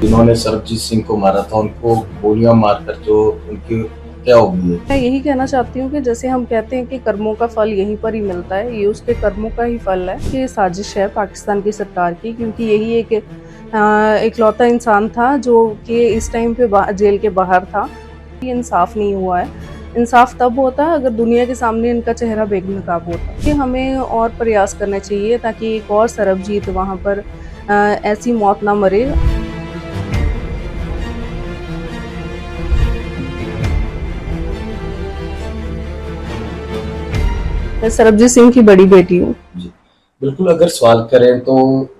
जिन्होंने सरबजीत सिंह को मारा था उनको गोलियां मारकर जो उनकी हत्या हो गई है। मैं यही कहना चाहती हूँ कि जैसे हम कहते हैं कि कर्मों का फल यहीं पर ही मिलता है, ये उसके कर्मों का ही फल है। ये साजिश है पाकिस्तान की सरकार की, क्योंकि यही एक इकलौता इंसान था जो कि इस टाइम पे जेल के बाहर था। ये इंसाफ नहीं हुआ है। इंसाफ तब होता अगर दुनिया के सामने इनका चेहरा बेनकाब होता। कि हमें और प्रयास करने चाहिए ताकि एक और सरबजीत वहाँ पर ऐसी मौत ना मरे। मैं सरबजीत सिंह की बड़ी बेटी हूँ। जी, बिल्कुल। अगर सवाल करें तो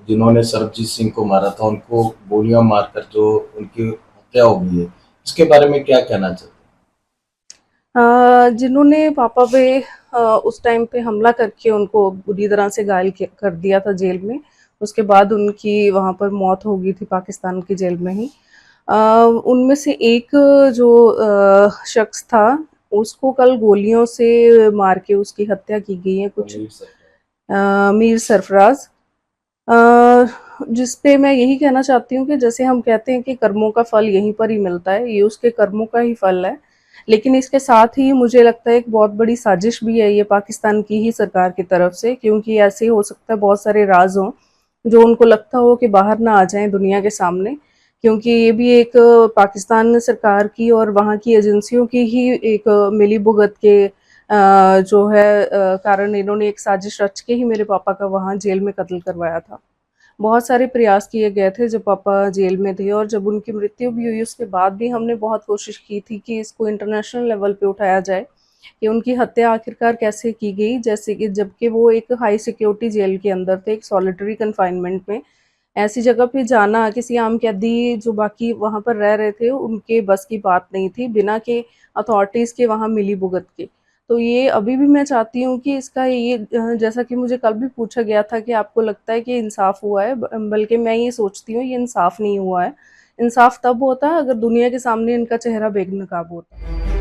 जिन्होंने सरबजीत सिंह को मारा था उनको गोलियां मारकर जो उनकी हत्या हो गई है, इसके बारे में क्या कहना चाहते जिन्होंने पापा पे उस टाइम पे हमला करके उनको बुरी तरह से कर दिया था जेल में। उसके बाद उनकी वहाँ पर मौत हो गई थी पाकिस्तान की जेल में ही। अ, उनमें से एक जो शख्स था, उसको कल गोलियों से मार के उसकी हत्या की गई है हैं? कुछ मीर सरफराज। मीर सरफराज। अ, जिस पे मैं यही कहना चाहती हूँ कि जैसे हम कहते हैं कि कर्मों का फल यहीं पर ही मिलता है, ये उसके कर्मों का ही फल है। लेकिन इसके साथ ही मुझे लगता है एक बहुत बड़ी साजिश भी है ये पाकिस्तान की ही सरकार की तरफ से, क्योंकि ऐसे हो सकता है बहुत सारे राज हों जो उनको लगता हो कि बाहर ना आ जाएं दुनिया के सामने, क्योंकि ये भी एक पाकिस्तान सरकार की और वहाँ की एजेंसियों की ही एक मिलीभुगत के जो है कारण इन्होंने एक साजिश रच के ही मेरे पापा का वहाँ जेल में कत्ल करवाया था। बहुत सारे प्रयास किए गए थे जब पापा जेल में थे, और जब उनकी मृत्यु भी हुई उसके बाद भी हमने बहुत कोशिश की थी कि इसको इंटरनेशनल लेवल पे उठाया जाए कि उनकी हत्या आखिरकार कैसे की गई, जैसे कि जबकि वो एक हाई सिक्योरिटी जेल के अंदर थे, एक सॉलिटरी कन्फाइनमेंट में। ऐसी जगह पे जाना किसी आम कैदी जो बाकी वहाँ पर रह रहे थे उनके बस की बात नहीं थी, बिना के अथॉरिटीज़ के वहाँ मिलीभुगत के। तो ये अभी भी मैं चाहती हूँ कि इसका ये जैसा कि मुझे कल भी पूछा गया था कि आपको लगता है कि इंसाफ हुआ है, बल्कि मैं ये सोचती हूँ ये इंसाफ नहीं हुआ है। इंसाफ तब होता अगर दुनिया के सामने इनका चेहरा बेनकाब होता।